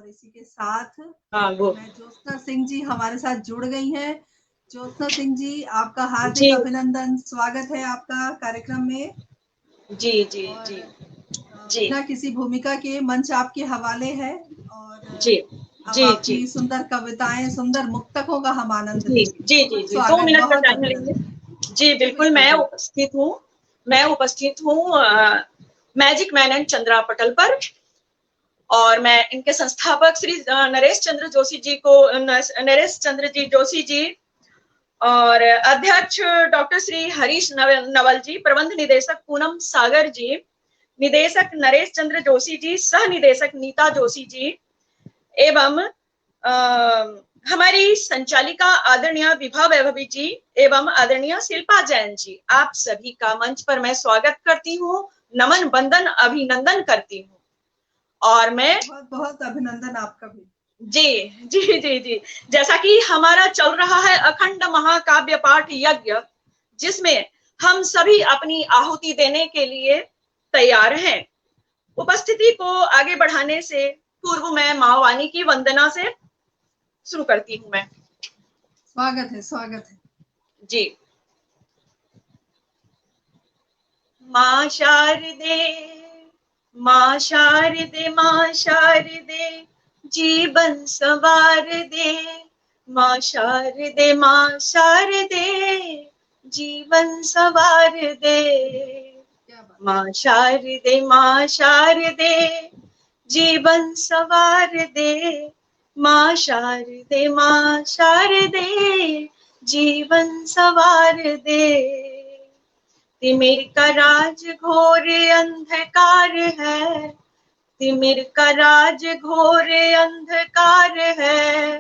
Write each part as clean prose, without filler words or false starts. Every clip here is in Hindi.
और इसी के साथ वो मैं ज्योत्सना सिंह जी हमारे साथ जुड़ गई हैं। ज्योत्सना सिंह जी, आपका हार्दिक अभिनंदन, स्वागत है आपका कार्यक्रम में। जी जी और जी जी बिना किसी भूमिका के मंच आपके हवाले है और जी अब जी आपकी जी सुंदर कविताएं, सुंदर मुक्तकों का हम आनंद जी लेंगे। जी जी बहुत जी 2 स्वागत, मिनट का बहुत टाइम लेंगे। अभिनंदन। जी बिल्कुल, मैं उपस्थित हूँ मैजिक मैन एंड चंद्रा पटल पर, और मैं इनके संस्थापक श्री नरेश चंद्र जोशी जी और अध्यक्ष डॉक्टर श्री हरीश नवल जी, प्रबंध निदेशक पूनम सागर जी, निदेशक नरेश चंद्र जोशी जी, सह निदेशक नीता जोशी जी एवं हमारी संचालिका आदरणीय विभा वैभवी जी एवं आदरणीय शिल्पा जैन जी, आप सभी का मंच पर मैं स्वागत करती हूँ, नमन वंदन अभिनंदन करती हूँ। और मैं बहुत बहुत अभिनंदन आपका भी। जी जी जी जी जैसा कि हमारा चल रहा है अखंड महाकाव्य पाठ यज्ञ, जिसमें हम सभी अपनी आहुति देने के लिए तैयार हैं। उपस्थिति को आगे बढ़ाने से पूर्व मैं माँ वाणी की वंदना से शुरू करती हूँ। मैं स्वागत है, स्वागत है जी। माँ शारदे, माँ शारदे, माँ शारदे, जीवन संवार दे, माँ शारदे, माँ शारदे, जीवन संवार दे, माँ शारदे, माँ शारदे, जीवन संवार दे, माँ शारदे, माँ शारदे, जीवन संवार दे। तिमिर का राज घोर अंधकार है, तिमिर का राज घोर अंधकार है,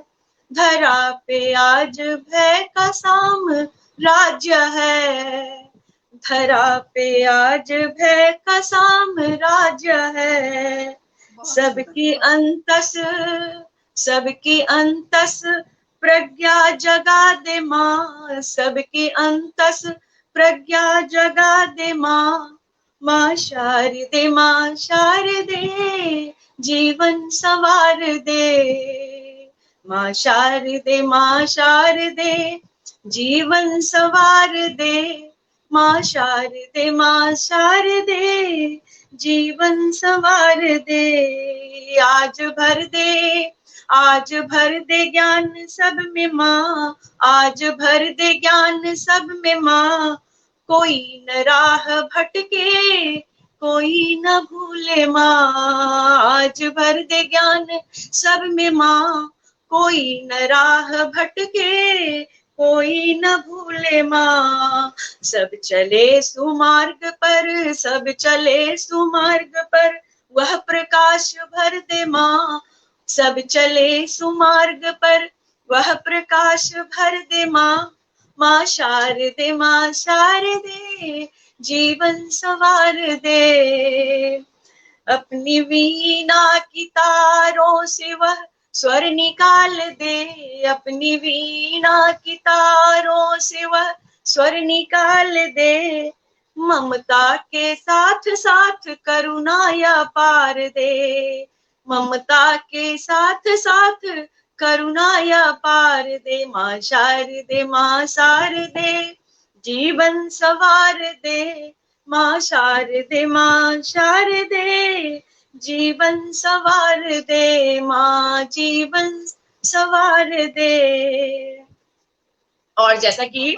धरा पे आज भय का साम्राज्य है, धरा पे आज भय का साम्राज्य है। सबकी अंतस प्रज्ञा जगा दे माँ, सबकी अंतस प्रज्ञा जगा दे माँ, माँ शारदे, माँ शारदे, जीवन संवार दे, माँ शारदे, माँ शारदे, जीवन संवार दे, माँ शारदे, माँ शारदे, जीवन संवार दे। आज भर दे, आज भर दे ज्ञान सब में माँ, आज भर दे ज्ञान सब में माँ, कोई न राह भटके, कोई न भूले माँ, आज भर दे ज्ञान सब में माँ, कोई न राह भटके, कोई न भूले माँ। सब चले सुमार्ग पर, सब चले सुमार्ग पर, वह प्रकाश भर दे माँ, सब चले सुमार्ग पर, वह प्रकाश भर दे माँ, माँ शारदे, माँ शारदे, जीवन संवार दे। अपनी वीणा की तारों से वह स्वर निकाल दे, अपनी वीणा की तारों से वह स्वर निकाल दे, ममता के साथ साथ करुणा या पार दे, ममता के साथ साथ करुणा या पार दे, माँ शारदे, माँ शारदे, जीवन संवार दे, माँ शारदे, माँ शारदे, जीवन संवार दे, माँ जीवन संवार दे। और जैसा कि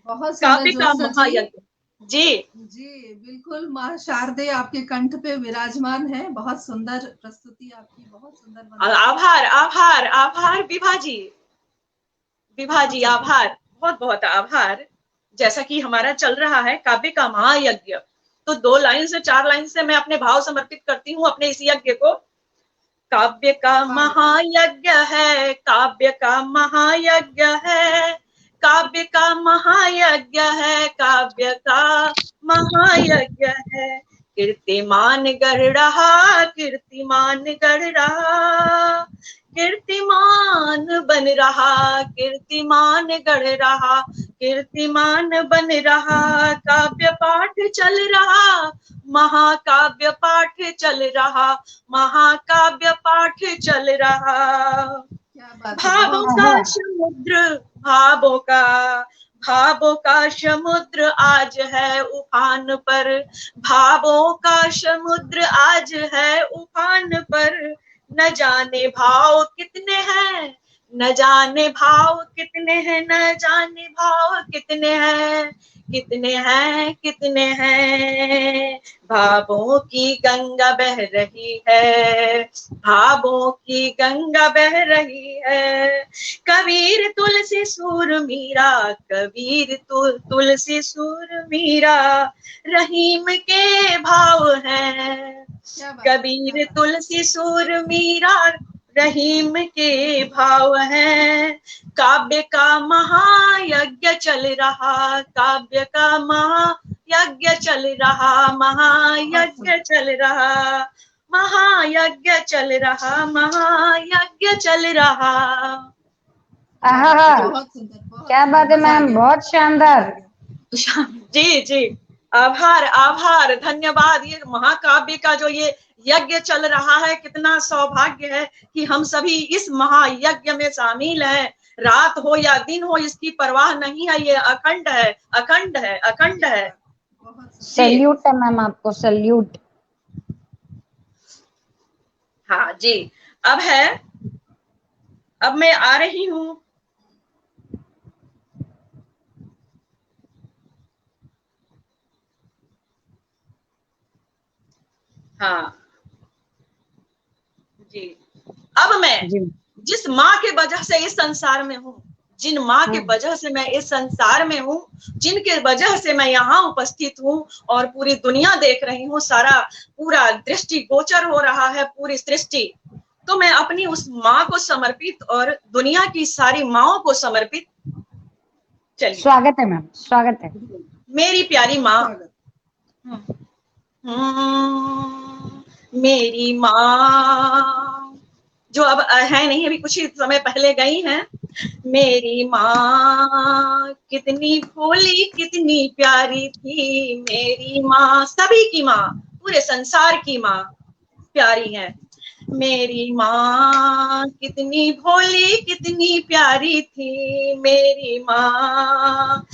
बहुत काव्य सुंदर का ज्योत्सना महायज्ञ जी जी बिल्कुल, माँ शारदे आपके कंठ पे विराजमान है। बहुत सुंदर प्रस्तुति आपकी, बहुत सुंदर। आभार आभार आभार विभा जी, विभा जी आभार, बहुत बहुत आभार। जैसा कि हमारा चल रहा है काव्य का महायज्ञ, तो 2 लाइन से 4 लाइन से मैं अपने भाव समर्पित करती हूँ अपने इस यज्ञ को। काव्य का महायज्ञ है, काव्य का महायज्ञ है, काव्य का महायज्ञ है, काव्य का महायज्ञ है, कीर्तिमान गढ़ रहा, कीर्तिमान गढ़ रहा, कीर्तिमान बन रहा, कीर्तिमान गढ़ रहा, कीर्तिमान बन रहा, काव्य पाठ चल रहा, महाकाव्य पाठ चल रहा, महाकाव्य पाठ चल रहा। भावों का समुद्र, भावों का समुद्र आज है उफान पर, भावों का समुद्र आज है उफान पर। न जाने भाव कितने हैं, न जाने भाव कितने हैं, न जाने भाव कितने हैं, कितने हैं, कितने हैं। भावों की गंगा बह रही है, भावों की गंगा बह रही है। कबीर तुलसी सूर मीरा, कबीर तुलसी सूर मीरा, रहीम के भाव हैं। कबीर तुलसी सूर मीरा, रहीम के भाव हैं। काव्य का महायज्ञ चल रहा, काव्य का महायज्ञ चल रहा, महायज्ञ चल रहा, महायज्ञ चल रहा, महायज्ञ चल रहा। बहुत सुंदर, क्या बात है मैम, बहुत शानदार। जी जी, आभार आभार, धन्यवाद। ये महाकाव्य का जो ये यज्ञ चल रहा है, कितना सौभाग्य है कि हम सभी इस महायज्ञ में शामिल हैं। रात हो या दिन हो, इसकी परवाह नहीं है, ये अखंड है, अखंड है, अखंड है। सैल्यूट है मैम आपको, सैल्यूट। हाँ जी, अब मैं आ रही हूँ। हाँ जी, अब मैं जिस माँ के वजह से इस संसार में हूँ, जिन माँ के वजह से मैं इस संसार में हूँ, जिनके वजह से मैं यहाँ उपस्थित हूँ और पूरी दुनिया देख रही हूँ, सारा पूरा दृष्टि गोचर हो रहा है, पूरी सृष्टि, तो मैं अपनी उस माँ को समर्पित और दुनिया की सारी माँओं को समर्पित। चलिए, स्वागत है मैम, स्वागत है। मेरी प्यारी माँ, मेरी माँ जो अब है नहीं, अभी कुछ ही समय पहले गई हैं। मेरी माँ कितनी भोली, कितनी प्यारी थी। मेरी माँ, सभी की माँ, पूरे संसार की माँ प्यारी है। मेरी माँ कितनी भोली, कितनी प्यारी थी। मेरी माँ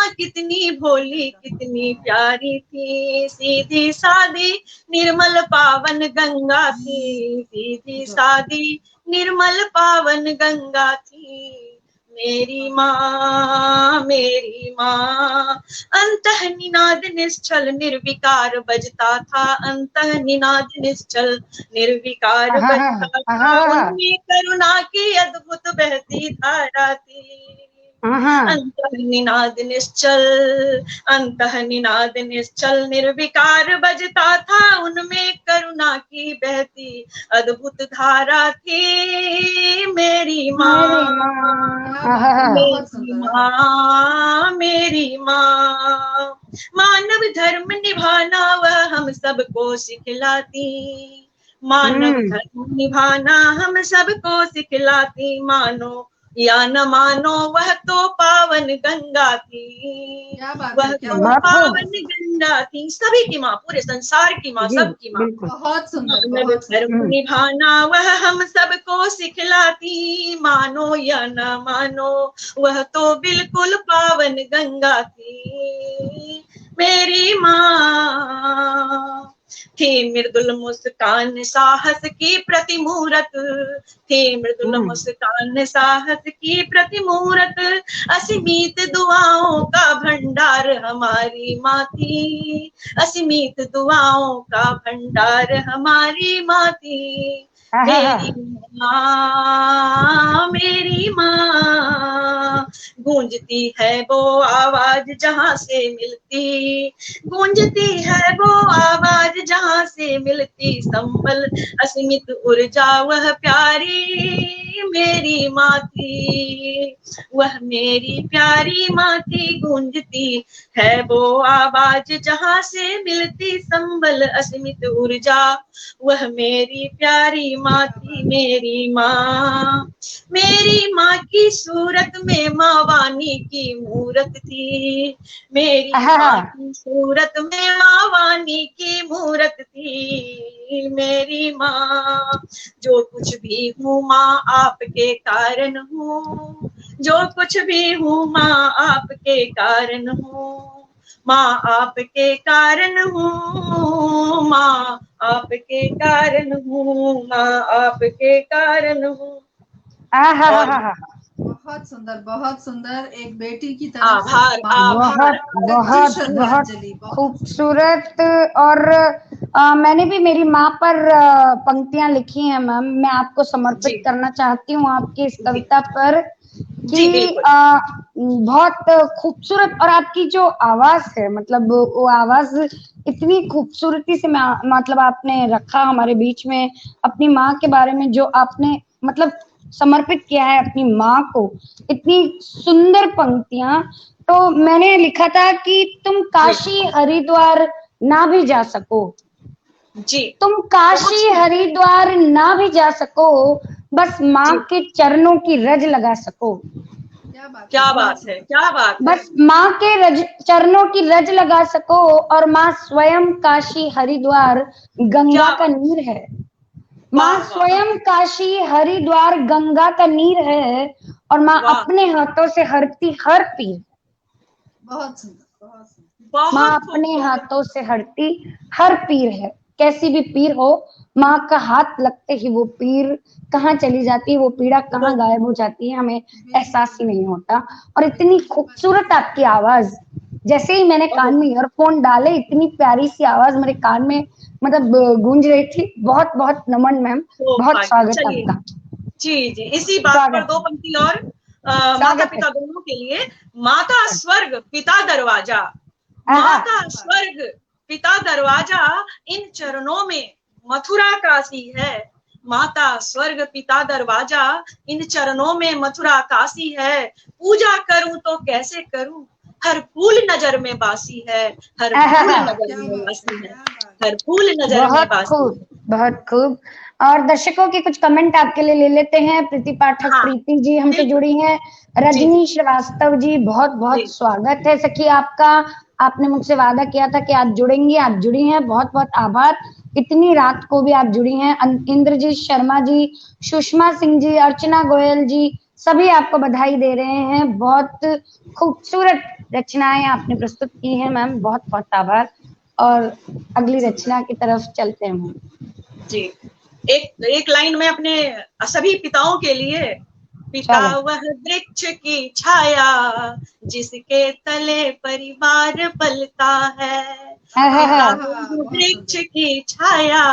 कितनी भोली, कितनी प्यारी थी। सीधी सादी निर्मल पावन गंगा थी, सीधी सादी निर्मल पावन गंगा थी। मेरी माँ, मेरी माँ, अंतः निनाद निश्चल निर्विकार बजता था, अंतः निनाद निश्चल निर्विकार बजता था। उनमें करुणा की अद्भुत बहती धारा थी। अंतः निनाद निश्चल, अंतः निनाद निश्चल निर्विकार बजता था, उनमें करुणा की बहती अद्भुत धारा थी। मेरी माँ, मेरी माँ, मेरी माँ, मानव धर्म निभाना वह हम सबको सिखलाती। मानव धर्म निभाना हम सबको सिखलाती। मानो या न मानो वह तो पावन गंगा थी, वह तो पावन गंगा थी। सभी की माँ, पूरे संसार की माँ, सबकी माँ। बहुत सुंदर। धर्म निभाना वह हम सबको सिखलाती। मानो या न मानो वह तो बिल्कुल पावन गंगा थी। मेरी माँ थी मृदुल मुस्कान साहस की प्रतिमूरत, थी मृदुल मुस्कान साहस की प्रतिमूरत। असीमित दुआओं का भंडार हमारी माँ थी, असीमित दुआओं का भंडार हमारी माँ थी। मेरी माँ, मेरी माँ, गूंजती है वो आवाज जहाँ से मिलती, गूंजती है वो आवाज जहाँ से मिलती। संबल असीमित ऊर्जा वह प्यारी, मेरी माँ थी, वह मेरी प्यारी माँ थी, गूंजती है वो आवाज जहाँ से मिलती संबल अस्मित ऊर्जा, वह मेरी प्यारी माँ थी मेरी माँ। मेरी माँ की सूरत में माँ वाणी की मूरत थी, मेरी माँ की सूरत में माँ वाणी की मूरत थी, मेरी माँ। जो कुछ भी हूँ माँ आपके कारण हूँ, जो कुछ भी हूँ माँ आपके कारण हूँ, माँ आपके कारण हूँ, माँ आपके कारण हूँ, माँ आपके कारण हूँ। और बहुत सुंदर एक बेटी की तरफ से आभार आभार बहुत श्रद्धांजलि। खूबसूरत। और मैंने भी मेरी माँ पर पंक्तियां लिखी हैं मैम, मैं आपको समर्पित करना चाहती हूँ आपकी इस कविता पर जी कि बिल्कुल। बहुत खूबसूरत। और आपकी जो आवाज है, मतलब वो आवाज इतनी खूबसूरती से मतलब आपने रखा हमारे बीच में अपनी माँ के बारे में, जो आपने मतलब समर्पित किया है अपनी माँ को, इतनी सुंदर पंक्तियां। तो मैंने लिखा था कि तुम काशी हरिद्वार ना भी जा सको, जी तुम काशी हरिद्वार ना भी जा सको, बस माँ के चरणों की रज लगा सको। क्या बात है, क्या बात है। बस माँ के चरणों की रज लगा सको, और माँ स्वयं काशी हरिद्वार गंगा का नीर है। माँ स्वयं काशी हरिद्वार गंगा का नीर है, और माँ अपने हाथों से हरती हर पीर। बहुत सुंदर। माँ अपने हाथों से हरती हर पीर है, कैसी भी पीर हो, माँ का हाथ लगते ही वो पीर कहाँ चली जाती है, वो पीड़ा कहाँ गायब हो जाती है, हमें एहसास ही नहीं होता। और इतनी खूबसूरत आपकी आवाज, जैसे ही मैंने कान में ईयरफोन डाले, इतनी प्यारी सी आवाज मेरे कान में मतलब गूंज रही थी। बहुत बहुत नमन मैम, बहुत स्वागत आपका। जी जी, इसी बात पर दो पंक्ति और माता पिता दोनों के लिए। माता स्वर्ग पिता दरवाजा, माता स्वर्ग पिता दरवाजा, इन चरणों में मथुरा काशी है। माता स्वर्ग पिता दरवाजा, इन चरणों में मथुरा काशी है। पूजा करूं तो कैसे करूं, हर फूल नजर में बासी है, हर फूल नजर में बासी है, हर फूल नजर में बासी है। बहुत खूब। और दर्शकों के कुछ कमेंट आपके लिए ले लेते हैं। प्रीति पाठक प्रीति जी हमसे जुड़ी हैं। रजनी श्रीवास्तव जी, बहुत बहुत स्वागत है सखी आपका। आपने मुझसे वादा किया था कि आप जुड़ेंगी, आप जुड़ी हैं, बहुत बहुत आभार। इतनी रात को भी आप जुड़ी हैं। इंद्रजीत शर्मा जी, सुषमा सिंह जी, अर्चना गोयल जी, सभी आपको बधाई दे रहे हैं। बहुत खूबसूरत रचनाएं आपने प्रस्तुत की हैं मैम, बहुत बहुत आभार। और अगली रचना की तरफ चलते हैं जी। एक लाइन में अपने सभी पिताओं के लिए। पिता वह वृक्ष की छाया, जिसके तले परिवार पलता है। पिता वह वृक्ष की छाया,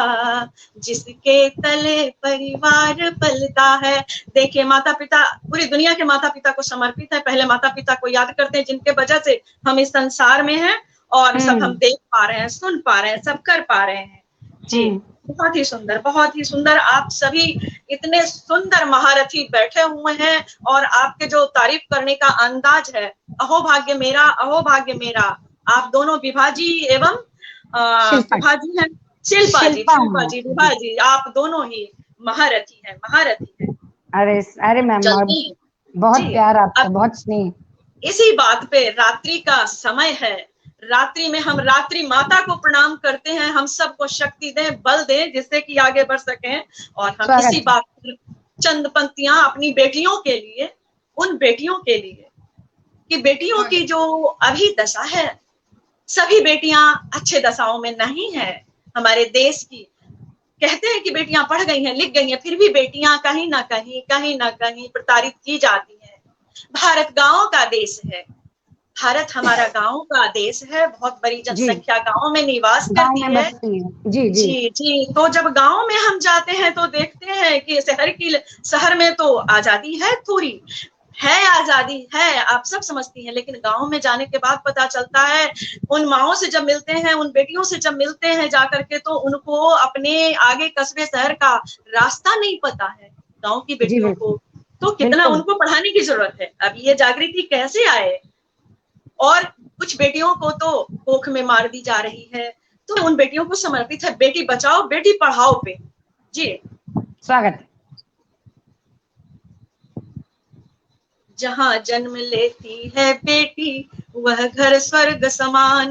जिसके तले परिवार पलता है। देखिए, माता पिता पूरी दुनिया के माता पिता को समर्पित है। पहले माता पिता को याद करते हैं, जिनके वजह से हम इस संसार में हैं और सब हम देख पा रहे हैं, सुन पा रहे हैं, सब कर पा रहे हैं। जी, बहुत ही सुंदर, बहुत ही सुंदर। आप सभी इतने सुंदर महारथी बैठे हुए हैं, और आपके जो तारीफ करने का अंदाज है, अहो भाग्य मेरा, अहो भाग्य मेरा। आप दोनों विभा जी एवं विभा जी हैं, शिल्पा जी विभा जी, आप दोनों ही महारथी हैं, महारथी हैं। अरे मैम, बहुत प्यार आपका, बहुत स्नेह। इसी बात पे रात्रि का समय है, रात्रि में हम रात्रि माता को प्रणाम करते हैं। हम सबको शक्ति दें, बल दें, जिससे कि आगे बढ़ सकें। और हम इसी बात पर चंद पंक्तियां अपनी बेटियों के लिए, उन बेटियों के लिए कि बेटियों की जो अभी दशा है, सभी बेटियां अच्छे दशाओं में नहीं है हमारे देश की। कहते हैं कि बेटियां पढ़ गई हैं, लिख गई हैं, फिर भी बेटियां कहीं ना कहीं प्रताड़ित की जाती हैं। भारत गांवों का देश है, भारत हमारा गांव का देश है। बहुत बड़ी जनसंख्या गांव में निवास करती है। जी जी जी। तो जब गांव में हम जाते हैं तो देखते हैं कि शहर में तो आजादी है, थोड़ी है आजादी है, आप सब समझती हैं, लेकिन गांव में जाने के बाद पता चलता है, उन माओं से जब मिलते हैं, उन बेटियों से जब मिलते हैं जाकर के, तो उनको अपने आगे कस्बे शहर का रास्ता नहीं पता है। गांव की बेटियों को, तो कितना उनको पढ़ाने की जरूरत है। अब ये जागृति कैसे आए? और कुछ बेटियों को तो कोख में मार दी जा रही है, तो उन बेटियों को समर्पित है बेटी बचाओ बेटी पढ़ाओ पे। जी स्वागत। जहाँ जन्म लेती है बेटी वह घर स्वर्ग समान,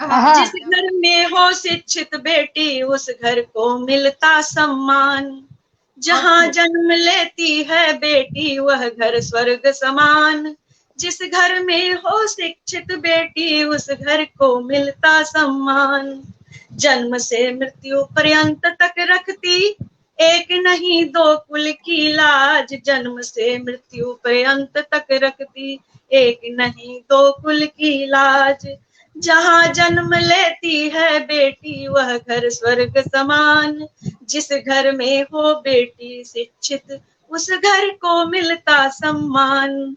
जिस घर में हो शिक्षित बेटी उस घर को मिलता सम्मान। जहाँ जन्म लेती है बेटी वह घर स्वर्ग समान, जिस घर में हो शिक्षित बेटी उस घर को मिलता सम्मान। जन्म से मृत्यु पर्यंत तक रखती एक नहीं दो कुल की लाज, जन्म से मृत्यु पर्यंत तक रखती एक नहीं दो कुल की लाज। जहाँ जन्म लेती है बेटी वह घर स्वर्ग समान, जिस घर में हो बेटी शिक्षित उस घर को मिलता सम्मान।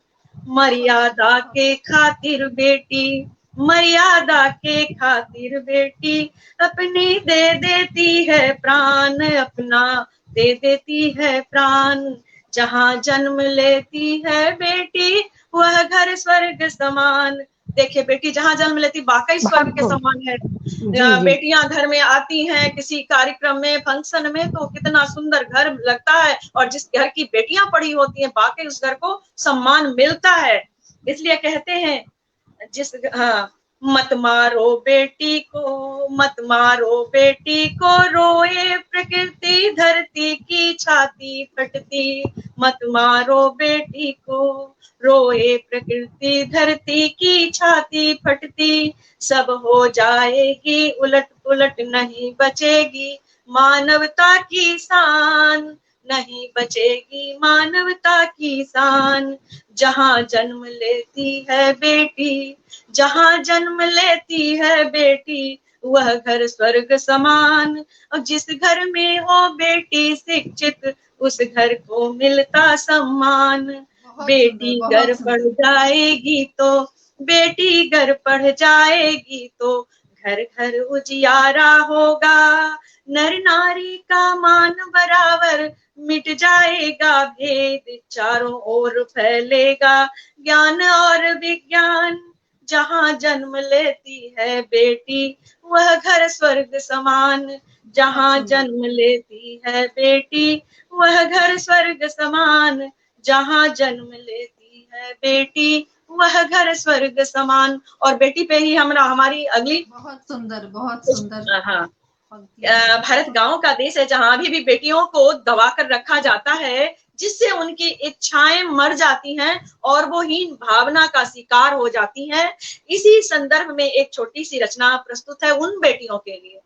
मर्यादा के खातिर बेटी, मर्यादा के खातिर बेटी अपनी दे देती है प्राण, अपना दे देती है प्राण। जहाँ जन्म लेती है बेटी वह घर स्वर्ग समान। देखिए बेटी जहाँ जन्म लेती वाकई स्वर्ग के समान है। बेटियां घर में आती हैं किसी कार्यक्रम में, फंक्शन में, तो कितना सुंदर घर लगता है, और जिस घर की बेटियां पढ़ी होती हैं वाकई उस घर को सम्मान मिलता है। इसलिए कहते हैं मत मारो बेटी को, मत मारो बेटी को, रोए प्रकृति धरती की छाती फटती। मत मारो बेटी को, रोए प्रकृति धरती की छाती फटती। सब हो जाएगी उलट पुलट नहीं बचेगी मानवता की शान, नहीं बचेगी मानवता की शान। जहाँ जन्म लेती है बेटी, जहाँ जन्म लेती है बेटी वह घर स्वर्ग समान, और जिस घर में हो बेटी शिक्षित उस घर को मिलता सम्मान। बेटी घर पढ़ जाएगी तो, बेटी घर पढ़ जाएगी तो घर घर उजियारा होगा। नर नारी का मान बराबर मिट जाएगा भेद, चारों ओर फैलेगा ज्ञान और विज्ञान। जहाँ जन्म लेती है बेटी वह घर स्वर्ग समान, जहाँ जन्म लेती है बेटी वह घर स्वर्ग समान। जहाँ जन्म लेती है बेटी वह घर स्वर्ग समान। और बेटी पे ही हमारी अगली बहुत सुंदर। हाँ, भारत गांव का देश है जहाँ अभी भी बेटियों को दबा कर रखा जाता है, जिससे उनकी इच्छाएं मर जाती हैं और वो हीन भावना का शिकार हो जाती हैं। इसी संदर्भ में एक छोटी सी रचना प्रस्तुत है उन बेटियों के लिए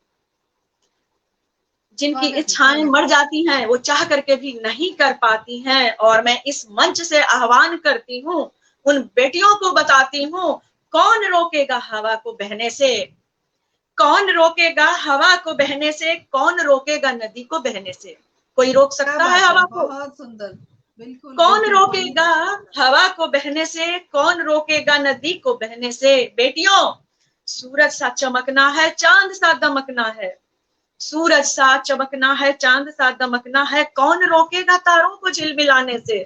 जिनकी इच्छाएं मर जाती हैं, वो चाह करके भी नहीं कर पाती हैं। और मैं इस मंच से आह्वान करती हूँ, उन बेटियों को बताती हूँ, कौन रोकेगा हवा को बहने से, कौन रोकेगा हवा को बहने से, कौन रोकेगा नदी को बहने से। कोई रोक सकता है हवा को? बहुत सुंदर, बिल्कुल। कौन रोकेगा हवा को बहने से, कौन रोकेगा नदी को बहने से। बेटियों, सूरज सा चमकना है, चांद सा दमकना है, सूरज सा चमकना है, चांद सा दमकना है। कौन रोकेगा तारों को झिलमिलाने से,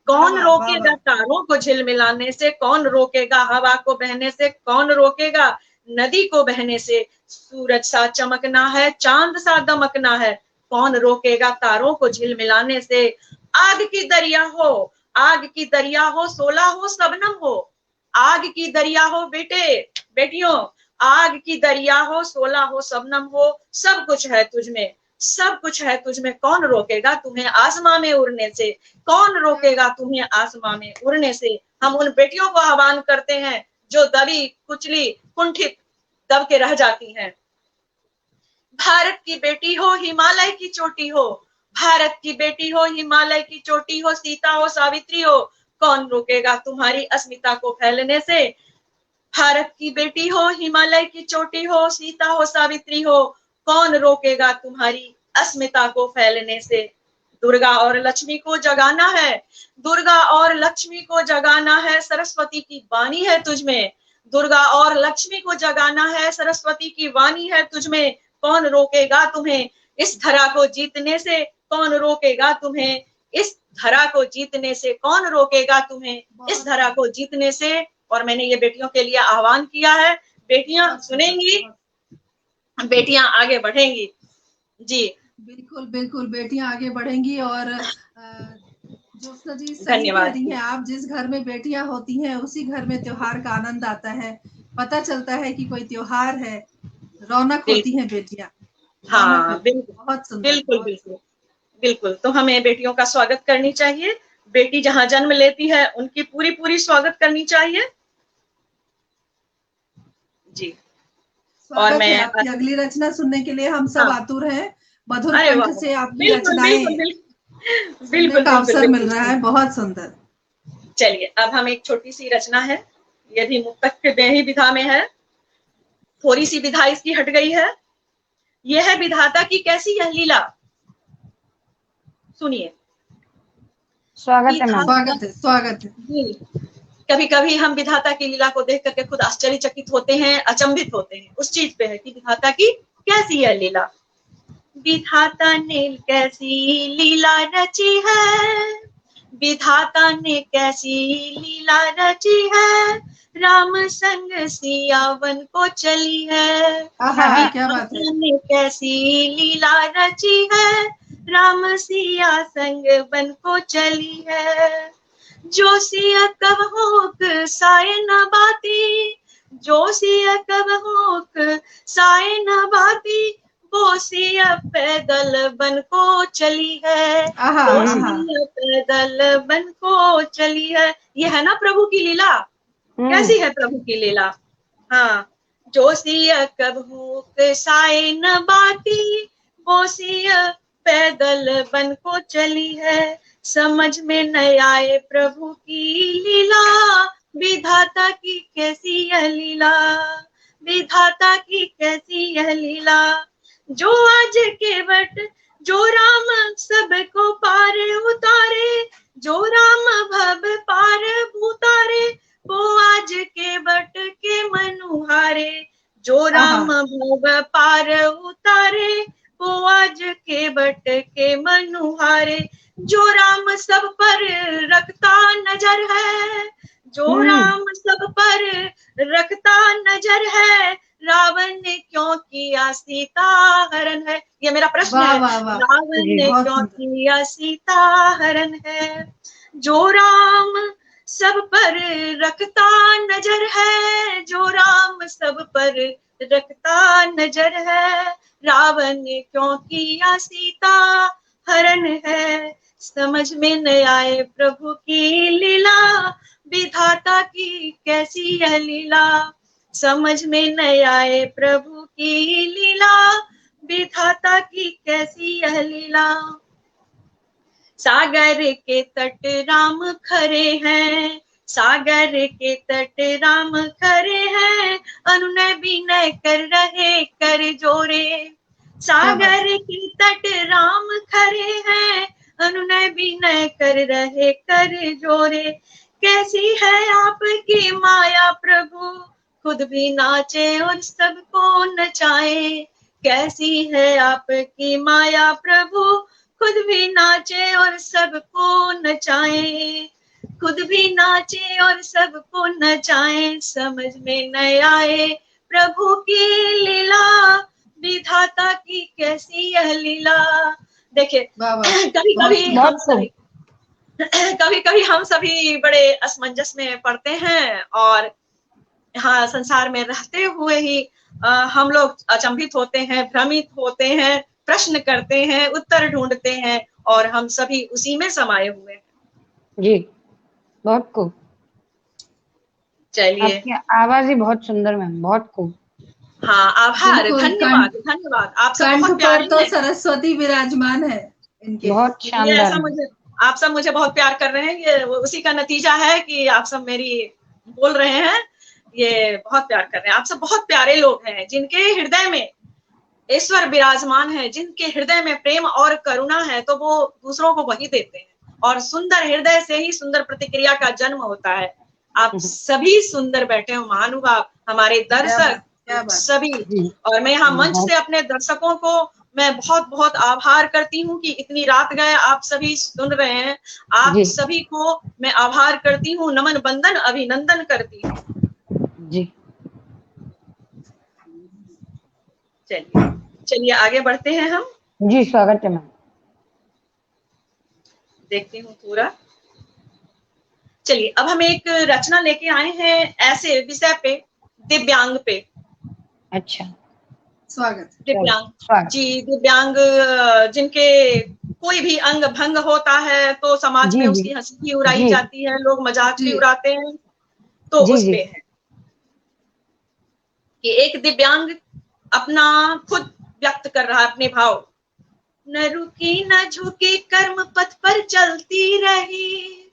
कौन रोकेगा तारों को झिलमिलाने से, कौन रोकेगा हवा को बहने से, कौन रोकेगा नदी को बहने से। सूरज सा चमकना है, चांद सा दमकना है, कौन रोकेगा तारों को झिलमिलाने से। आग की दरिया हो, आग की दरिया हो, सोला हो शबनम हो, आग की दरिया हो बेटे बेटियों, आग की दरिया हो, सोला हो शबनम हो, सब कुछ है तुझमें, सब कुछ है तुझमें। कौन रोकेगा तुम्हें आसमां में उड़ने से, कौन रोकेगा तुम्हें आसमां में उड़ने से। हम उन बेटियों को आह्वान करते हैं जो दबी कुचली कुंठित दब के रह जाती हैं। भारत की बेटी हो, हिमालय की चोटी हो, भारत की बेटी हो, हिमालय की चोटी हो, सीता हो, सावित्री हो, कौन रोकेगा तुम्हारी अस्मिता को फैलने से। भारत की बेटी हो, हिमालय की चोटी हो, सीता हो, सावित्री हो, कौन रोकेगा तुम्हारी अस्मिता को फैलने से। दुर्गा और लक्ष्मी को जगाना है, दुर्गा और लक्ष्मी को जगाना है, सरस्वती की वाणी है तुझमें, दुर्गा और लक्ष्मी को जगाना है, सरस्वती की वाणी है तुझमें। कौन रोकेगा तुम्हें इस धरा को जीतने से, कौन रोकेगा तुम्हें इस धरा को जीतने से कौन रोकेगा तुम्हें, इस धरा को जीतने से। और मैंने ये बेटियों के लिए आह्वान किया है, बेटियां सुनेंगी, बेटियां आगे बढ़ेंगी। जी बिल्कुल बिल्कुल, बेटियां आगे बढ़ेंगी। और ज्योत्सना जी सही कह धन्यवाद। रही हैं आप, जिस घर में बेटियां होती हैं उसी घर में त्योहार का आनंद आता है, पता चलता है कि कोई त्योहार है, रौनक होती है बेटियां। हाँ बिल्कुल, बहुत सुंदर, बिल्कुल बहुत बिल्कुल बिल्कुल। तो हमें बेटियों का स्वागत करनी चाहिए, बेटी जहां जन्म लेती है उनकी पूरी पूरी स्वागत करनी चाहिए। जी और मैं आपकी अगली रचना सुनने के लिए हम सब आतुर हैं। मधुर अरे कंठ वाह, से आपकी बिल्कुल रचनाएं बिल्कुल सुनने का अवसर मिल रहा है, बहुत सुंदर। चलिए अब हम एक छोटी सी रचना है, ये भी मुक्तक में ही विधा में है, थोड़ी सी विधा इसकी हट गई है। यह है विधाता की कैसी यह लीला, सुनिए। स्वागत है मैम। स्वागत है, स्वागत है। कभी कभी हम विधाता की लीला को देख करके खुद आश्चर्यचकित होते हैं, अचंभित होते हैं। उस चीज पे है कि विधाता की कैसी यह लीला, विधाता ने कैसी लीला रची है, विधाता ने कैसी लीला रची है, राम संग सियावन को चली है। विधाता ने कैसी लीला रची है, राम सिया संग बन को चली है। जो सिया कब होक साए न बाती, जो सिया कब होक साए न बाती, वो सिया पैदल बन को चली है, वो सिया पैदल बन को चली है। ये है ना प्रभु की लीला, कैसी है प्रभु की लीला। हाँ, जो सिया कब होक साए न बाती, वो सिया पैदल बन को चली है। समझ में न आए प्रभु की लीला, विधाता की कैसी यह लीला, विधाता की कैसी यह लीला। जो आज केवट जो राम सबको पार उतारे, जो राम भव पार उतारे, वो आज केवट के मनुहारे। जो राम भव पार उतारे, वो आज केवट के मनुहारे। जो राम सब पर रखता नजर है, जो राम सब पर रखता नजर है, रावण ने क्यों किया सीता हरण है। ये मेरा प्रश्न है, रावण ने क्यों किया सीता हरण है। जो राम सब पर रखता नजर है, जो राम सब पर रखता नजर है, रावण ने क्यों किया सीता हरण है। समझ में न आए प्रभु की लीला, विधाता की कैसी यह लीला। समझ में न आए प्रभु की लीला, विधाता की कैसी यह लीला। सागर के तट राम खरे हैं, सागर के तट राम खरे हैं, अनुनय विनय कर रहे कर जोरे। सागर के तट राम खरे हैं, अनुनय विनय कर रहे कर जोरे। कैसी है आपकी माया प्रभु, खुद भी नाचे और सबको नचाए। कैसी है आपकी माया प्रभु, खुद भी नाचे और सबको नचाए। खुद भी नाचे और सबको नचाए। समझ में न आए प्रभु की लीला, विधाता की कैसी यह लीला। देखिए कभी कभी हम सभी बड़े असमंजस में पड़ते हैं, और यहाँ संसार में रहते हुए ही हम लोग अचंभित होते हैं, भ्रमित होते हैं, प्रश्न करते हैं, उत्तर ढूंढते हैं, और हम सभी उसी में समाये हुए हैं। जी बहुत खूब। चलिए, आपकी आवाज ही बहुत सुंदर मैम, बहुत खूब। हाँ, आभार, धन्यवाद धन्यवाद। आप सब बहुत प्यारे तो सरस्वती विराजमान है इनके, बहुत शानदार। ऐसा मुझे आप सब मुझे बहुत प्यार कर रहे हैं, ये उसी का नतीजा है कि आप सब मेरी बोल रहे हैं, ये बहुत प्यार कर रहे हैं। आप सब बहुत प्यारे लोग हैं, जिनके हृदय में ईश्वर विराजमान है, जिनके हृदय में प्रेम और करुणा है, तो वो दूसरों को वही देते हैं, और सुंदर हृदय से ही सुंदर प्रतिक्रिया का जन्म होता है। आप सभी सुंदर बैठे हो महानुभाव, हमारे दर्शक सभी, और मैं यहाँ मंच से अपने दर्शकों को मैं बहुत बहुत आभार करती हूँ कि इतनी रात गए आप सभी सुन रहे हैं। आप जी। सभी को मैं आभार करती हूँ, नमन बंदन अभिनंदन करती हूँ। जी चलिए आगे बढ़ते हैं हम। जी, स्वागत है मैम। देखती हूँ पूरा। चलिए अब हम एक रचना लेके आए हैं ऐसे विषय पे, दिव्यांग पे। अच्छा, दिव्यांग स्वागत। जी, दिव्यांग जिनके कोई भी अंग भंग होता है तो समाज में जी जी उसकी हंसी भी उड़ाई जी जाती है, लोग मजाक भी जी उड़ाते हैं। तो जी उस जी पे है कि एक दिव्यांग अपना खुद व्यक्त कर रहा है अपने भाव। न रुकी न झुकी कर्म पथ पर चलती रही,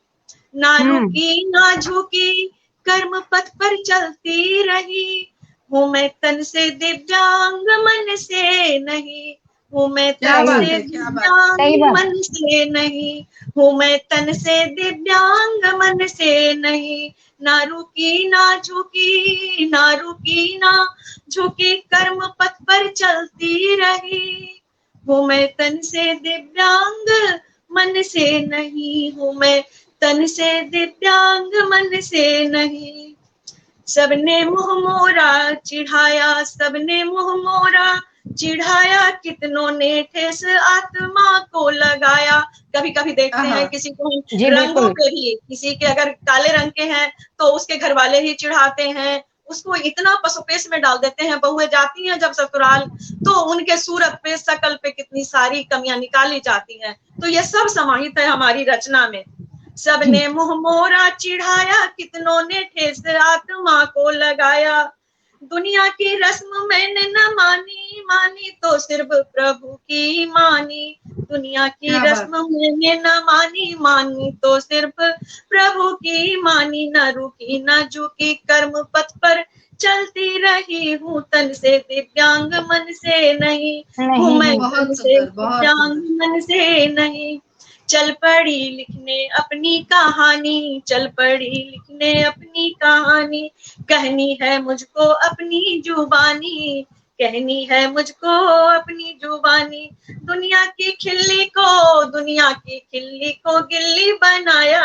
ना रुकी ना झुकी कर्म पथ पर चलती रही। हूँ मैं तन से दिव्यांग मन से नहीं, हूँ मैं क्या तन बात से है, क्या बात। सही दिव्यांग बात। मन से नहीं, हूँ मैं तन से दिव्यांग मन से नहीं। ना रुकी ना झुकी, ना रुकी ना झुकी कर्म पथ पर चलती रही। हूँ मैं तन से दिव्यांग मन से नहीं, हूँ मैं तन से दिव्यांग मन से नहीं। सबने मुंह मोरा चिढ़ाया, सबने मुंह मोरा चिढ़ाया, कितनों ने ठेस आत्मा को लगाया। कभी कभी देखते आहा। हैं किसी को जी रंगों बिल्कुल। पे भी, किसी के अगर काले रंग के हैं तो उसके घर वाले ही चिढ़ाते हैं, उसको इतना पसुपेश में डाल देते हैं। बहुएं जाती हैं जब ससुराल तो उनके सूरत पे, शकल पे कितनी सारी कमियां निकाली जाती हैं। तो ये सब समाहित है हमारी रचना में। सबने मुंह मोरा चिढ़ाया, कितनों ने ठेस आत्मा को लगाया। दुनिया की रस्म मैंने न मानी, मानी तो सिर्फ प्रभु की मानी। दुनिया की क्या बात। रस्म मैंने न मानी, मानी तो सिर्फ प्रभु की मानी। न रुकी न झुकी कर्म पथ पर चलती रही, हूँ तन से दिव्यांग मन से नहीं, हूँ नहीं मैं हूँ। तन बहुत से सुंदर, बहुत दिव्यांग सुंदर। मन से नहीं। चल पड़ी लिखने अपनी कहानी, चल पड़ी लिखने अपनी कहानी। कहनी है मुझको अपनी जुबानी, कहनी है मुझको अपनी जुबानी। दुनिया की खिल्ली को, दुनिया की खिल्ली को गिल्ली बनाया,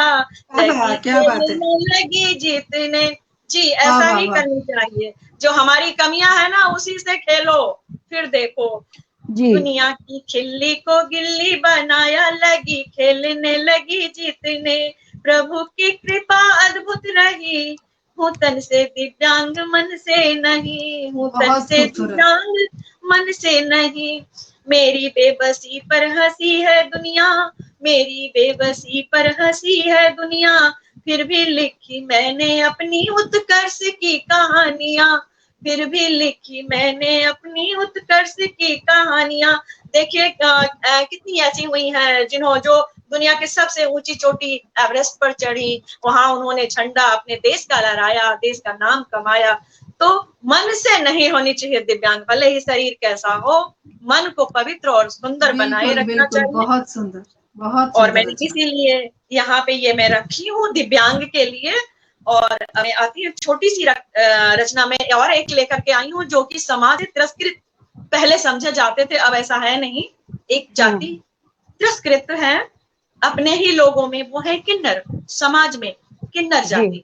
लगी क्या बात है। खेलने लगी जीतने। जी वाह ऐसा वाह ही वाह। करनी चाहिए। जो हमारी कमियां है ना उसी से खेलो, फिर देखो। जी दुनिया की खिल्ली को गिल्ली बनाया, लगी खेलने लगी जीतने। प्रभु की कृपा अद्भुत रही, हूँ तन से दिव्यांग मन से नहीं, हूँ तन बहुत से खूबसूरत। दिव्यांग मन से नहीं। मेरी बेबसी पर हंसी है दुनिया, मेरी बेबसी पर हंसी है दुनिया। फिर भी लिखी मैंने अपनी उत्कर्ष की कहानियां, फिर भी लिखी मैंने अपनी उत्कर्ष की कहानियां। देखिए कितनी ऐसी हुई हैं जिन्हों जो दुनिया की सबसे ऊंची चोटी एवरेस्ट पर चढ़ी, वहां उन्होंने झंडा अपने देश का लहराया, देश का नाम कमाया। तो मन से नहीं होनी चाहिए दिव्यांग, भले ही शरीर कैसा हो, मन को पवित्र और सुंदर बनाए बिल्कुल रखना बिल्कुल, चाहिए। बहुत सुंदर, बहुत और सुंदर मैंने रचना। इसीलिए यहाँ पे ये मैं रखी हूँ दिव्यांग के लिए। और मैं आती हूँ छोटी सी रचना में और एक लेकर के आई हूँ जो कि समाज से तिरस्कृत पहले समझे जाते थे, अब ऐसा है नहीं। एक जाति तिरस्कृत है अपने ही लोगों में, वो है किन्नर, समाज में किन्नर जी जाति।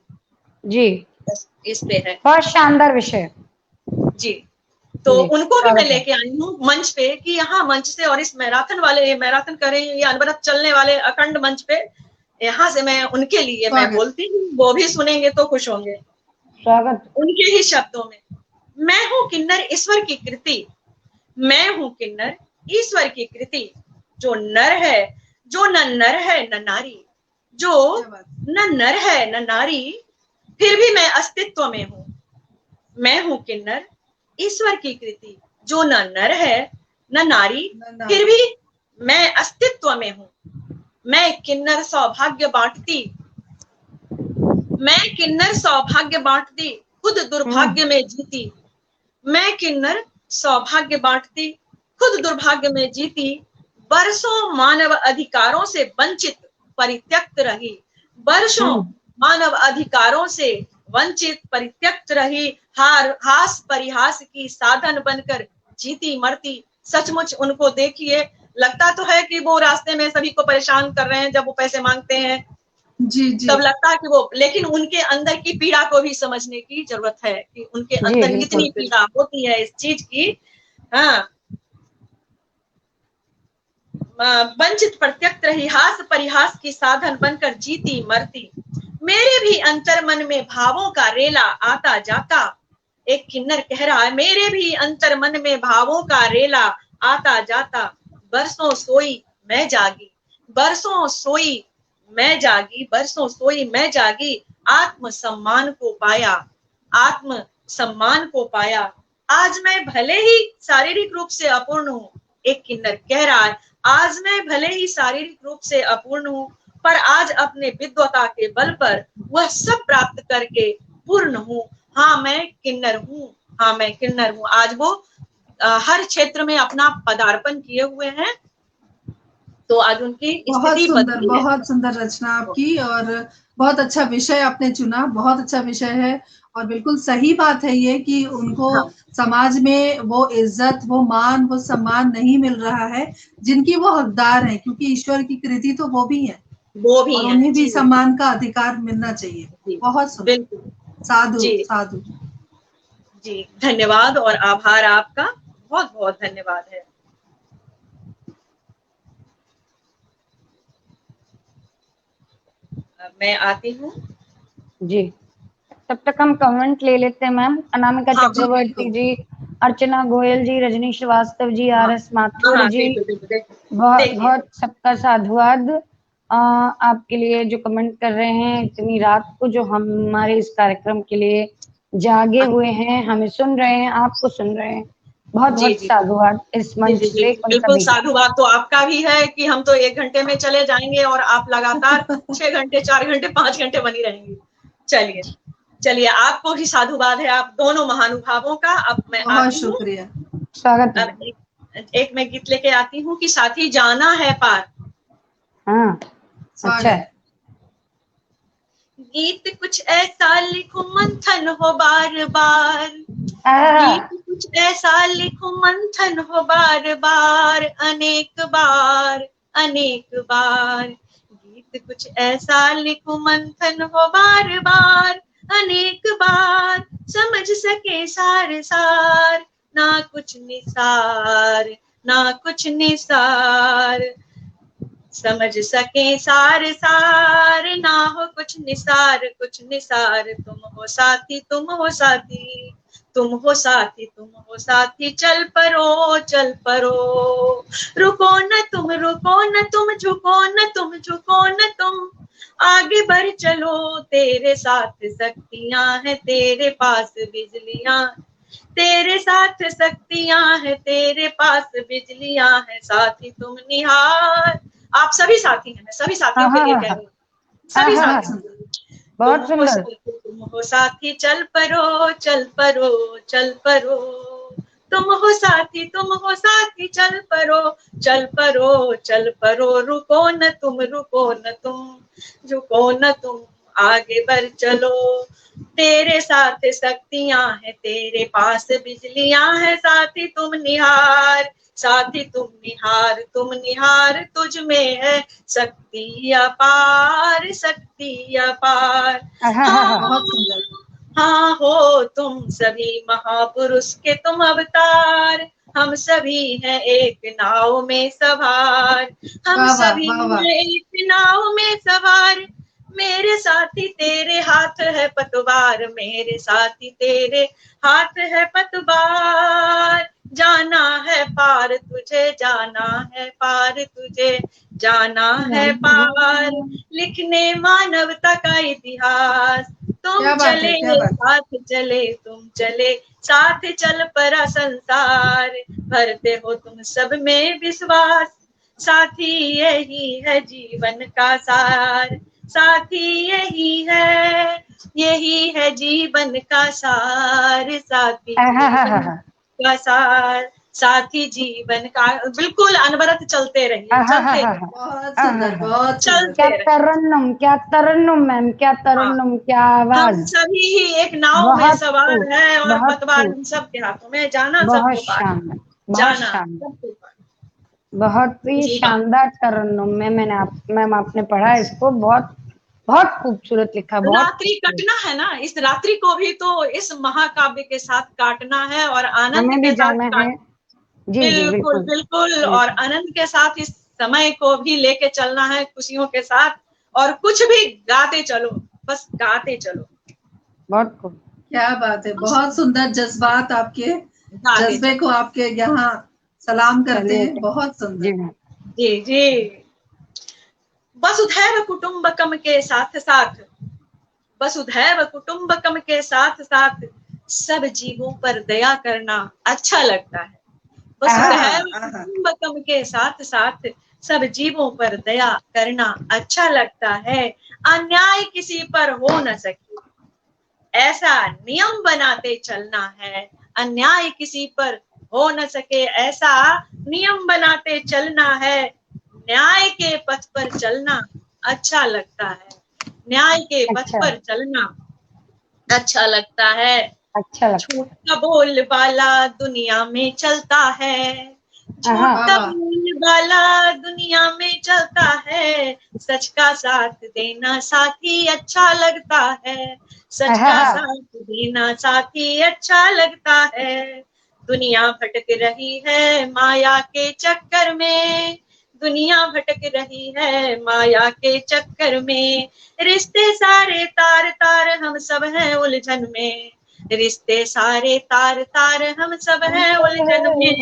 जी, इस पे है बहुत शानदार विषय। जी। तो जी उनको भी मैं स्वागत है। लेके आई हूँ मंच पे कि यहाँ मंच से, और इस मैराथन वाले मैराथन करें या अनवरत चलने वाले अखंड मंच पे, यहाँ से मैं उनके लिए मैं स्वागत। बोलती हूँ, वो भी सुनेंगे तो खुश होंगे। स्वागत। उनके ही शब्दों में, मैं हूँ किन्नर ईश्वर की कृति, मैं हूँ किन्नर ईश्वर की कृति। जो नर है, जो न नर है न नारी, जो क्या बात। न नर है न नारी, फिर भी मैं अस्तित्व में हूँ। मैं हूँ किन्नर ईश्वर की कृति, जो न नर है न नारी, फिर भी मैं अस्तित्व में हूँ। मैं किन्नर सौभाग्य बांटती, मैं किन्नर सौभाग्य बांटती, खुद दुर्भाग्य में जीती। मैं किन्नर सौभाग्य बांटती, खुद दुर्भाग्य में जीती। बरसों मानव अधिकारों से वंचित परित्यक्त रही, बरसों मानव अधिकारों से वंचित परित्यक्त रही। हास परिहास की साधन बनकर जीती मरती, सचमुच उनको देखिए, लगता तो है कि वो रास्ते में सभी को परेशान कर रहे हैं जब वो पैसे मांगते हैं, जी जी तब लगता है कि वो, लेकिन उनके अंदर की पीड़ा को भी समझने की जरूरत है कि उनके जी, अंदर बिल्कुल। कितनी पीड़ा होती है इस चीज की। हाँ, वंचित प्रत्यक्त रही, हास परिहास की साधन बनकर जीती मरती, मेरे भी अंतर मन में भावों का रेला आता जाता। एक किन्नर कह रहा है, मेरे भी अंतर मन में भावों का रेला आता जाता, बरसों सोई मैं जागी, बरसों सोई मैं जागी, बरसों सोई मैं जागी, आत्म सम्मान को पाया, आत्म सम्मान को पाया। आज मैं भले ही शारीरिक रूप से अपूर्ण हूँ, एक किन्नर कह रहा है, आज मैं भले ही शारीरिक रूप से अपूर्ण हूँ, पर आज अपने विद्वता के बल पर वह सब प्राप्त करके पूर्ण हूँ। हाँ मैं किन्नर हूँ, हाँ मैं किन्नर हूँ। आज वो हर क्षेत्र में अपना पदार्पण किए हुए हैं, तो आज उनकी स्थिति बदली है। बहुत सुंदर रचना आपकी, और बहुत अच्छा विषय आपने चुना, बहुत अच्छा विषय है। और बिल्कुल सही बात है ये कि उनको हाँ। समाज में वो इज्जत, वो मान, वो सम्मान नहीं मिल रहा है जिनकी वो हकदार है, क्योंकि ईश्वर की कृति तो वो भी है, वो भी और हैं, उन्हें भी जी सम्मान का अधिकार मिलना चाहिए। जी, बहुत सुंदर, बिल्कुल साधु जी साधु। जी, धन्यवाद और आभार आपका, बहुत बहुत धन्यवाद है। मैं आती हूँ जी, तब तक हम कमेंट ले लेते हैं मैम। अनामिका हाँ, चक्रवर्ती जी, अर्चना गोयल जी, रजनी श्रीवास्तव जी, हाँ, RS माथुर हाँ, जी, बिल्कुल, बहुत देखिए बहुत सबका साधुवाद आपके लिए जो कमेंट कर रहे हैं इतनी रात को, जो हमारे इस कार्यक्रम के लिए जागे हुए हैं, हमें सुन रहे हैं, आपको सुन रहे हैं। बहुत जी बहुत जी साधुवाद इस जी मंच जी से उन बिल्कुल, सभी का। साधुवाद तो आपका भी है कि हम तो 1 घंटे में चले जाएंगे और आप लगातार 6 घंटे, 4 घंटे, 5 घंटे बनी रहेंगी। चलिए चलिए, आपको भी साधुवाद है, आप दोनों महानुभावों का। अब मैं बहुत आती हूँ, शुक्रिया। स्वागत है। अब एक मैं गीत लेके आती हूँ कि साथी जाना है पार। हाँ, अच्छा स्वागत। है। गीत कुछ ऐसा लिखूं मंथन हो बार बार, आहा, गीत कुछ ऐसा लिखूं मंथन हो बार बार, अनेक बार अनेक बार, गीत कुछ ऐसा लिखूं मंथन हो बार बार, अनेक बार, समझ सके सार सार, ना कुछ निसार, ना कुछ निसार, समझ सके सार सार, ना हो कुछ निसार, कुछ निसार, तुम हो साथी, तुम हो साथी, तुम हो साथी, तुम हो साथी, चल परो चल परो, रुको न तुम, रुको न तुम, झुको न तुम, झुको न तुम, आगे बढ़ चलो, तेरे साथ शक्तियां हैं, तेरे पास बिजलियां, तेरे साथ शक्तियां हैं, तेरे पास बिजलियां हैं, साथी तुम निहार। आप सभी साथी हैं, मैं सभी साथियों के लिए कह रही हूँ, सभी आहा, साथी, बहुत तुम हो सुंदर। साथी, तुम हो साथी, चल परो चल परो चल परो, तुम हो साथी, तुम हो साथी, चल परो चल परो चल परो, रुको न तुम, रुको न तुम, झुको न तुम, आगे बढ़ चलो, तेरे साथ शक्तियां हैं, तेरे पास बिजलियां हैं, साथी तुम निहार, साथी तुम निहार, तुम निहार, तुझ में है शक्ति अपार, शक्ति अपार। हाँ बहुत सुंदर। हाँ हो तुम सभी महापुरुष के तुम अवतार, हम सभी हैं एक नाव में सवार, हम वाह वाह सभी वाह वाह। हैं एक नाव में सवार, मेरे साथी तेरे हाथ है पतवार, मेरे साथी तेरे हाथ है पतवार, जाना है पार तुझे, जाना है पार तुझे, जाना है पार, लिखने मानवता का इतिहास, तुम क्या बात है, चले क्या बात। साथ चले, तुम चले साथ, चल परा संसार, भरते हो तुम सब में विश्वास, साथी यही है जीवन का सार, साथी यही है जीवन का सार, साथी जीवन का सार, साथी जीवन का, बिल्कुल अनवरत चलते रहिए, चलते रहिए, बहुत सुंदर, बहुत सुंदर। क्या चलते रहिए। तरन्नुम, क्या तरन्नुम मैम, क्या तरन्नुम, क्या हम आवाज। सभी ही एक नाव में बहुत सवार खूब, है और बहुत पतवार खूब, हम सबके हाथों में, जाना बहुत सबको पार। शानदार, जाना। बहुत ही शानदार तरन्नुम में मैम आपने पढ़ा इसको, बहुत बहुत खूबसूरत लिखा, बहुत रात्रि कटना है ना, इस रात्रि को भी तो इस महाकाव्य के साथ काटना है और आनंद के साथ जाना है। जी बिल्कुल बिल्कुल, और आनंद के साथ इस समय को भी लेके चलना है, खुशियों के साथ, और कुछ भी गाते चलो, बस गाते चलो। बहुत खूब, क्या बात है, बहुत सुंदर जज्बात आपके, जज्बे को आपके यहाँ सलाम करते हैं, बहुत सुंदर। जी जी। वसुधैव कुटुंबकम के साथ साथ, वसुधैव कुटुंबकम के साथ साथ सब जीवों पर दया करना अच्छा लगता है। वसुधैव कुटुंबकम के साथ साथ सब जीवों पर दया करना अच्छा लगता है। अन्याय किसी पर हो न सके ऐसा नियम बनाते चलना है। अन्याय किसी पर हो न सके ऐसा नियम बनाते चलना है। न्याय के पथ पर चलना अच्छा लगता है। न्याय के पथ पर चलना अच्छा लगता है। झूठ का बोल वाला दुनिया में चलता है। झूठ का बोल वाला दुनिया में चलता है। सच का साथ देना साथी अच्छा लगता है। सच का साथ देना साथी अच्छा लगता है। दुनिया भटक रही है माया के चक्कर में। दुनिया भटक रही है माया के चक्कर में। रिश्ते सारे तार तार हम सब हैं उलझन में। रिश्ते सारे तार तार हम सब हैं उलझन में,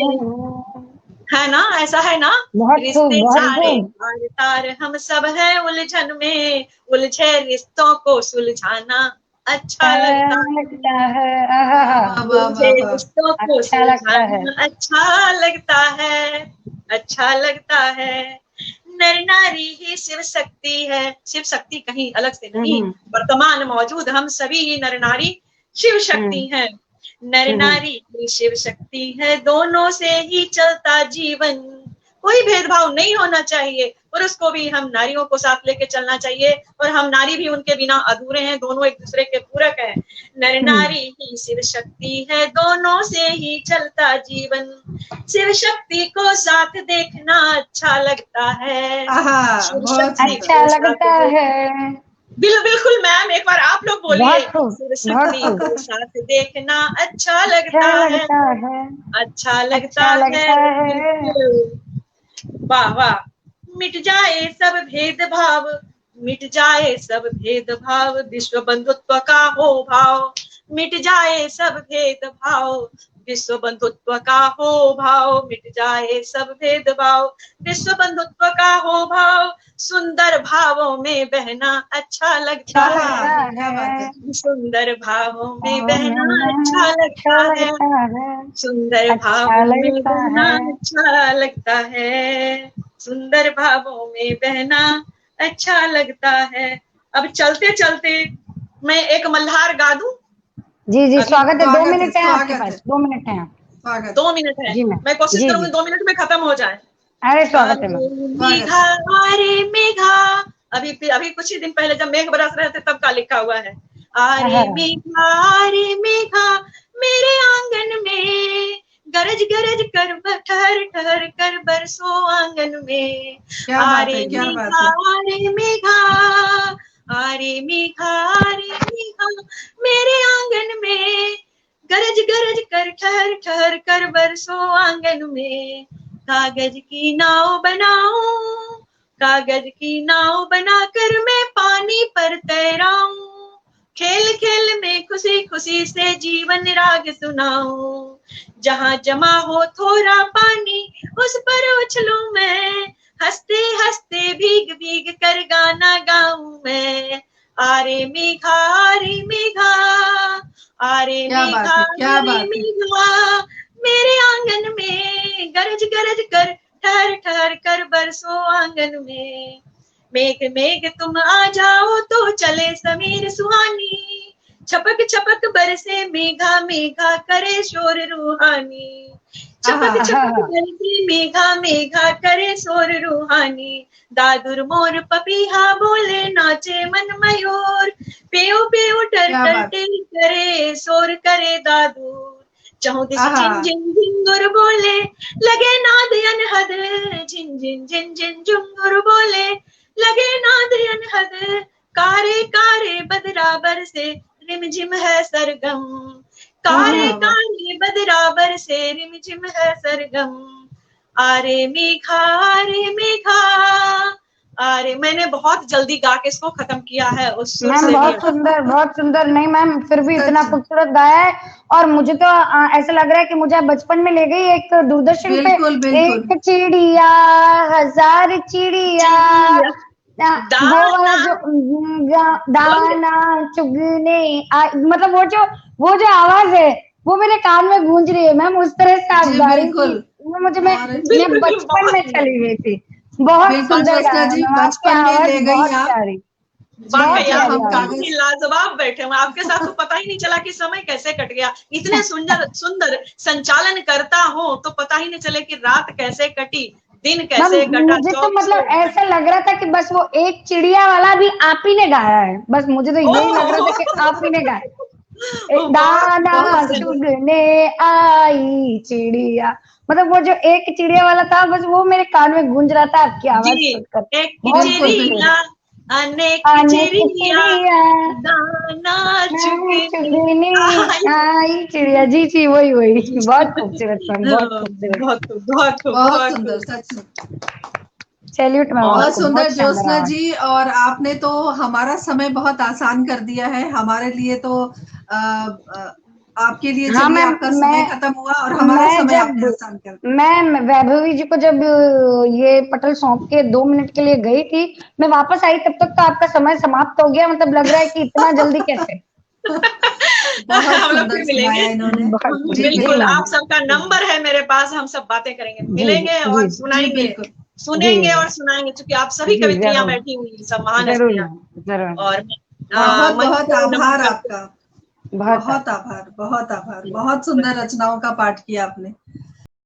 है ना, ऐसा है ना। रिश्ते सारे तार तार हम सब हैं उलझन में। उलझे रिश्तों को सुलझाना अच्छा लगता है। उलझे रिश्तों को सुलझाना अच्छा लगता है। अच्छा लगता है। नर नारी ही शिव शक्ति है। शिव शक्ति कहीं अलग से नहीं, वर्तमान मौजूद हम सभी नर नारी शिव शक्ति है। नर नारी ही शिव शक्ति है। दोनों से ही चलता जीवन। कोई भेदभाव नहीं होना चाहिए। पुरुष को भी हम नारियों को साथ लेके चलना चाहिए, और हम नारी भी उनके बिना अधूरे हैं। दोनों एक दूसरे के पूरक हैं। नर नारी ही शिव शक्ति है। दोनों से ही चलता जीवन। शिव शक्ति को साथ देखना अच्छा लगता है। अच्छा लगता है। बिल्कुल मैम, एक बार आप लोग बोलिए। शिव शक्ति को साथ देखना अच्छा लगता है। अच्छा लगता है। वाह वाह। मिट जाए सब भेदभाव। मिट जाए सब भेदभाव। विश्व बंधुत्व का हो भाव। मिट जाए सब भेदभाव। विश्व बंधुत्व का हो भाव। मिट जाए सब भेदभाव। विश्व बंधुत्व का हो भाव। सुंदर भावों में बहना अच्छा लगता है। सुंदर भावों में बहना अच्छा लगता है। सुंदर भावों में बहना अच्छा लगता है। सुंदर भावों में बहना अच्छा लगता है। अब चलते चलते मैं एक मल्हार गा दूं। जी जी, स्वागत है। 2 मिनट है आपके पास। 2 मिनट है। 2 मिनट है। मैं कोशिश करूंगी 2 मिनट में खत्म हो जाए। अरे स्वागत है मेघा, अरे मेघा। अभी कुछ ही दिन पहले जब मेघ बरस रहे थे तब का लिखा हुआ है। अरे मेघा मेरे आंगन में गरज गरज कर ठहर ठहर कर बरसो आंगन में। अरे मेघा, अरे मेघा, अरे मेघा मेरे आंगन में गरज गरज कर ठहर ठहर कर बरसो आंगन में। कागज की नाव बनाऊं, कागज की नाव बनाकर मैं पानी पर तैराऊं। खेल खेल में खुशी खुशी से जीवन राग सुनाऊं। जहां जमा हो थोड़ा पानी उस पर उछलूं मैं। हंसते हंसते भीग भीग कर गाना गाऊं मैं। आरे मेघा, आरे मेघा, आरे मेघा, आरे मेघा मेरे आंगन में गरज गरज कर ठहर ठहर कर बरसो आंगन में। मेघ मेघ तुम आ जाओ तो चले समीर सुहानी। छपक छपक बरसे मेघा, मेघा करे शोर रूहानी। छपक छपक बरसे मेघा, मेघा करे शोर रूहानी। दादुर मोर पपीहा बोले नाचे मन मयूर। पेऊ पेऊ टर टर टर करे शोर करे दादुर। चहु दिस आहा। झिन झिन झिंगुर बोले, लगे नाद अनहद, झिन झिन झिन झिन झुंगुर बोले, लगे नाद अनहद, कारे कारे बदराबर से रिमझिम है सरगम, कारे वाह, वाह। कारे बदराबर से रिमझिम है सरगम, आरे मेघा आरे मेघा, अरे मैंने बहुत जल्दी गा के इसको खत्म किया है उस सुर मैम से भी। बहुत सुंदर, बहुत सुंदर। नहीं मैम, फिर भी इतना सच। खूबसूरत गाया है। और मुझे तो ऐसा लग रहा है कि मुझे आप बचपन में ले गई एक दूरदर्शन पे, बिल्कुल बिल्कुल। एक चिड़िया हजार चिड़िया, चिड़िया वो वाला दाना जो दाना चुगने मतलब वो जो आवाज है वो मेरे कान में गूंज रही है मैम। उस तरह से आप जी गा रही थी, बिल्कुल। वो मुझे और मैं बिल्कुल बचपन बहुत में सुंदर। चली गई थी। बहुत बिल्कुल सुंदर ज्योत्सना गाया जी, मैम, आपकी बचपन में आवाज ले बहुत गई आप। प्यारी, जी बहुत वाकई अब आप प्यारी हम आवाज। बिल्कुल कागज। लाजवाब बैठे हुए, आपके साथ तो पता ही नहीं चला कि समय कैसे कट गया। इतने सुंदर सुंदर संचालन करता हूँ तो पता ही नहीं चले कि रात कैसे कटी, दिन मैम कैसे कटा। मुझे तो 24 मतलब ऐसा लग रहा था कि बस वो एक चिड़िया वाला भी आप ही ने गाया है, बस मुझे तो यही लग रहा था कि आप ही ने गाया। बहुत दाना बहुत चुगने आई चिड़िया, मतलब वो जो एक चिड़िया वाला था बस वो मेरे कान में गूंज रहा था आपकी आवाज जी। सुनकर। एक बहुत बिल्कुल खूबसूरत। चिड़िया अनेक अनेक चिड़िया, चिड़िया दाना चुगने चुगने आई। आई चिड़िया, जी जी वही वही। बहुत खूबसूरत मैम, बहुत खूबसूरत। बहुत खूब, बहुत खूब, बहुत बहुत सुंदर, खूब। सच में। सैल्यूट मैम और बहुत आपको, सुंदर बहुत शानदार ज्योत्सना आवाज। जी, और आपने तो हमारा समय बहुत आसान कर दिया है हमारे लिए तो। आपके लिए हाँ चलिए मैम, आपका समय खत्म हुआ और हमारा मैं समय जब आपने आसान कर दिया। मैं वैभवी जी को जब ये पटल सौंप के 2 मिनट के लिए गई थी, मैं वापस आई तब तक तो आपका समय समाप्त हो गया। मतलब लग रहा है कि इतना जल्दी कैसे। बहुत हम लोग सुंदर फिर मिलेंगे। सुनाया इन्होंने। बहुत जी जी बिल्कुल, मैम, आप सबका नंबर है मेरे पास, हम सब बातें करेंगे, जी जी मिलेंगे जी और जी सुनाएंगे, बिल्कुल। जी सुनेंगे और सुनाएंगे, क्योंकि आप सभी जी कवित्रियां जरूर बैठी हुई सब महान जरूर हस्तियां। मैम, जरूर और बहुत मंच बहुत को नमन आभार करते आपका। बहुत बहुत आभार, बहुत आभार। हैं। बहुत सुंदर रचनाओं का पाठ किया आपने।